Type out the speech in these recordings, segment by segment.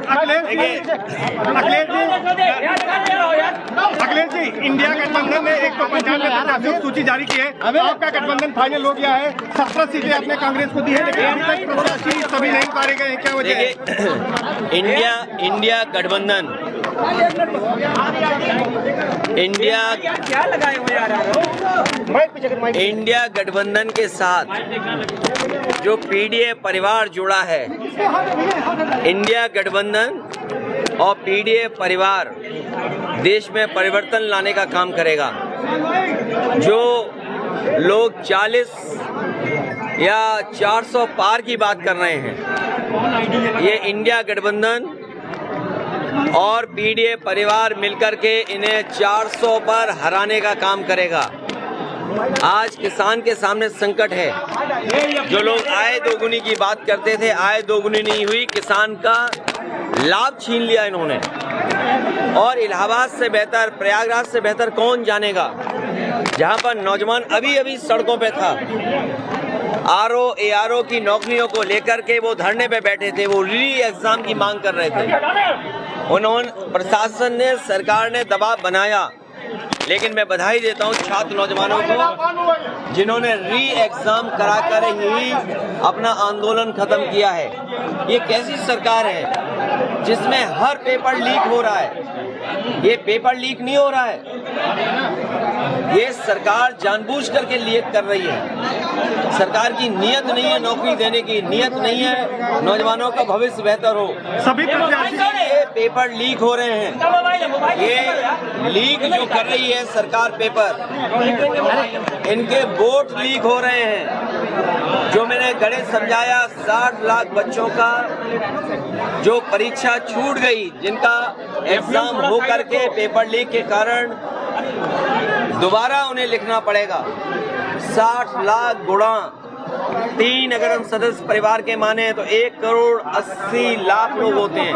Akhilesh ji, India गठबंधन ने 195 प्रत्याशियों की सूची जारी की है। आपका गठबंधन फाइनल हो गया है। 17 सीटें आपने कांग्रेस को दी है, लेकिन अभी तक प्रत्याशी सभी नहीं उतारे गए हैं, क्या वजह है? इंडिया गठबंधन इंडिया गठबंधन के साथ जो पीडीए परिवार जुड़ा है, इंडिया गठबंधन और पीडीए परिवार देश में परिवर्तन लाने का काम करेगा। जो लोग 40 या 400 पार की बात कर रहे हैं, ये इंडिया गठबंधन और पीडीए परिवार मिलकर के इन्हें 400 पर हराने का काम करेगा। आज किसान के सामने संकट है। जो लोग आय दोगुनी की बात करते थे, आय दोगुनी नहीं हुई, किसान का लाभ छीन लिया इन्होंने। और इलाहाबाद से बेहतर, प्रयागराज से बेहतर कौन जानेगा, जहां पर नौजवान अभी अभी सड़कों पे था। आरओ एआरओ की नौकरियों को लेकर के वो धरने पे बैठे थे, वो री एग्जाम की मांग कर रहे थे। उन्होंने, प्रशासन ने, सरकार ने दबाव बनाया, लेकिन मैं बधाई देता हूं छात्र नौजवानों को जिन्होंने री एग्जाम कराकर ही अपना आंदोलन खत्म किया है। ये कैसी सरकार है जिसमें हर पेपर लीक हो रहा है? ये पेपर लीक नहीं हो रहा है, ये सरकार जानबूझ करके लीक कर रही है। सरकार की नीयत नहीं है नौकरी देने की, नीयत नहीं है नौजवानों का भविष्य बेहतर हो। सभी ये पेपर लीक हो रहे हैं। ये लीक जो कर रही है सरकार पेपर, इनके वोट लीक हो रहे हैं। जो मैंने गणित समझाया, 60 लाख बच्चों का जो परीक्षा छूट गई, जिनका एग्जाम हो करके पेपर लीक के कारण दोबारा उन्हें लिखना पड़ेगा। 60 लाख गुणा 3 अगर हम सदस्य परिवार के माने तो 1 करोड़ 80 लाख लोग होते हैं।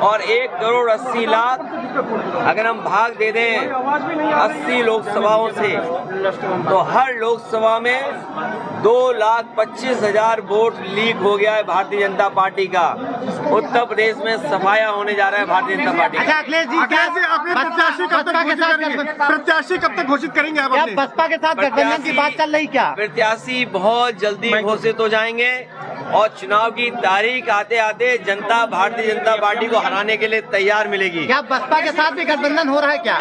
और 1 करोड़ 80 लाख अगर हम भाग दे दें 80 लोकसभाओं से, तो हर लोकसभा में 2,25,000 वोट लीक हो गया है भारतीय जनता पार्टी का। उत्तर प्रदेश में सफाया होने जा रहा है भारतीय जनता पार्टी। अखिलेश जी, प्रत्याशी कब तक घोषित करेंगे आप? बसपा के साथ गठबंधन की बात चल रही क्या? प्रत्याशी बहुत जल्दी घोषित हो जाएंगे और चुनाव की तारीख आते आते जनता भारतीय जनता पार्टी को हराने के लिए तैयार मिलेगी। क्या बसपा के साथ भी गठबंधन हो रहा है क्या?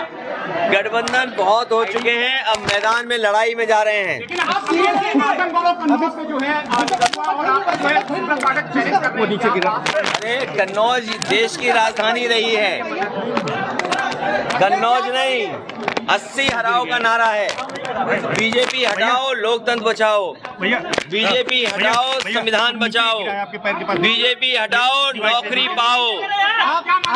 गठबंधन बहुत हो चुके हैं, अब मैदान में लड़ाई में जा रहे हैं। अरे कन्नौज देश की राजधानी रही है, कन्नौज नहीं। 80 हराओ का नारा है। बीजेपी हटाओ, लोकतंत्र बचाओ। बीजेपी हटाओ, संविधान बचाओ। बीजेपी हटाओ, नौकरी पाओ।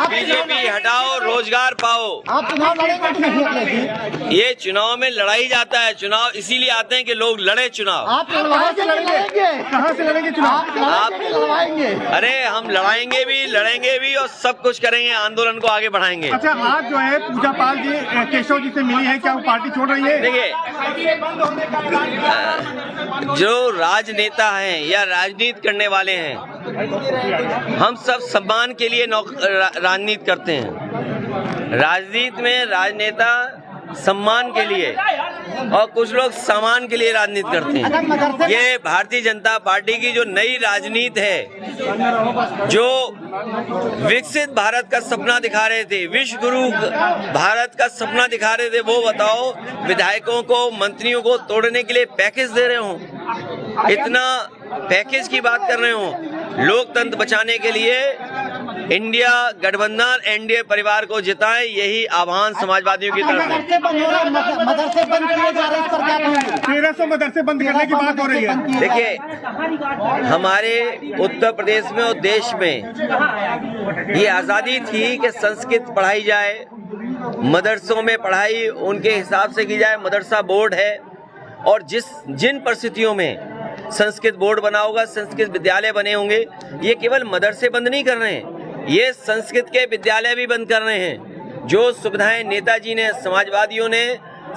बीजेपी हटाओ, रोजगार पाओ। आप चुनाव लड़ेंगे? ये चुनाव में लड़ाई जाता है। चुनाव इसीलिए आते हैं कि लोग लड़े चुनाव। आप कहाँ से लड़ेंगे चुनाव? आप लड़वाएंगे? अरे हम लड़ाएंगे भी, लड़ेंगे भी और सब कुछ करेंगे, आंदोलन को आगे बढ़ाएंगे। अच्छा, आज जो है पूजा पाल जी केशव जी से मिली है, क्या वो पार्टी छोड़ रही है? देखिए, जो राजनेता हैं या राजनीति करने वाले हैं, हम सब सम्मान के लिए राजनीति करते हैं। राजनीति में राजनेता सम्मान के लिए और कुछ लोग सामान के लिए राजनीति करते हैं। ये भारतीय जनता पार्टी की जो नई राजनीति है, जो विकसित भारत का सपना दिखा रहे थे, विश्व गुरु भारत का सपना दिखा रहे थे, वो बताओ विधायकों को, मंत्रियों को तोड़ने के लिए पैकेज दे रहे हो, इतना पैकेज की बात कर रहे हो। लोकतंत्र बचाने के लिए इंडिया गठबंधन एनडीए परिवार को जिताएं, यही आह्वान समाजवादियों की तरफ से। मदरसे बंद किए जा रहे हैं, इस पर क्या कहेंगे? 1300 मदरसे बंद करने की बात हो रही है। देखिए, हमारे उत्तर प्रदेश में और देश में ये आज़ादी थी कि संस्कृत पढ़ाई जाए, मदरसों में पढ़ाई उनके हिसाब से की जाए। मदरसा बोर्ड है और जिन परिस्थितियों में संस्कृत बोर्ड बना होगा, संस्कृत विद्यालय बने होंगे, ये केवल मदरसे बंद नहीं कर रहे हैं, ये संस्कृत के विद्यालय भी बंद कर रहे हैं। जो सुविधाएं नेताजी ने, समाजवादियों ने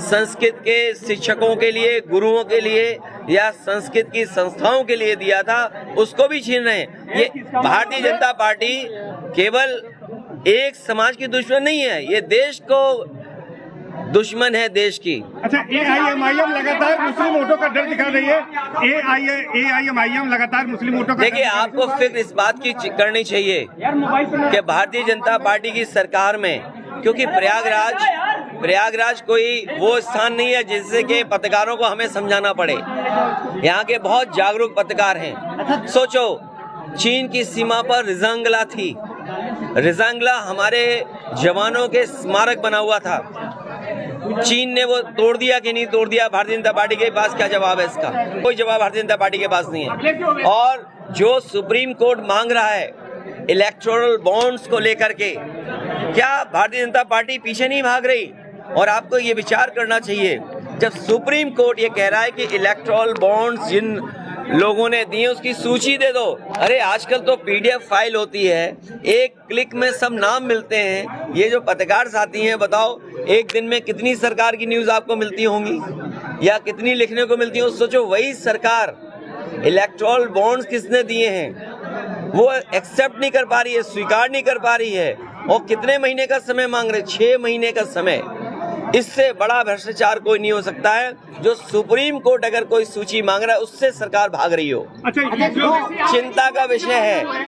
संस्कृत के शिक्षकों के लिए, गुरुओं के लिए या संस्कृत की संस्थाओं के लिए दिया था, उसको भी छीन रहे हैं। ये भारतीय जनता पार्टी केवल एक समाज की दुश्मन नहीं है, ये देश को दुश्मन है, देश की। अच्छा, AIMIM लगातार मुस्लिम वोटों का डर दिखा रही है। AIMIM लगातार मुस्लिम वोटों का देखिए, आपको फिक्र इस बात की करनी चाहिए कि भारतीय जनता पार्टी की सरकार में, क्योंकि प्रयागराज कोई वो स्थान नहीं है जिससे कि पत्रकारों को हमें समझाना पड़े। यहाँ के बहुत जागरूक पत्रकार हैं। सोचो, चीन की सीमा पर रिजांगला थी। रिजांगला हमारे जवानों के स्मारक बना हुआ था। चीन ने वो तोड़ दिया कि नहीं तोड़ दिया? भारतीय जनता पार्टी के पास क्या जवाब है इसका? कोई जवाब भारतीय जनता पार्टी के पास नहीं है। और जो सुप्रीम कोर्ट मांग रहा है इलेक्टोरल बॉन्ड्स को लेकर के, क्या भारतीय जनता पार्टी पीछे नहीं भाग रही? और आपको ये विचार करना चाहिए, जब सुप्रीम कोर्ट ये कह रहा है कि इलेक्टोरल बॉन्ड्स जिन लोगों ने दिए उसकी सूची दे दो। अरे आजकल तो PDF फाइल होती है, एक क्लिक में सब नाम मिलते हैं। ये जो पत्रकार साथी हैं, बताओ एक दिन में कितनी सरकार की न्यूज़ आपको मिलती होंगी या कितनी लिखने को मिलती हो? सोचो, वही सरकार इलेक्टोरल बॉन्ड्स किसने दिए हैं वो एक्सेप्ट नहीं कर पा रही है, स्वीकार नहीं कर पा रही है। और कितने महीने का समय मांग रहे? 6 महीने का समय। इससे बड़ा भ्रष्टाचार कोई नहीं हो सकता है। जो सुप्रीम कोर्ट अगर कोई सूची मांग रहा है, उससे सरकार भाग रही हो। अच्छा, चिंता का विषय है।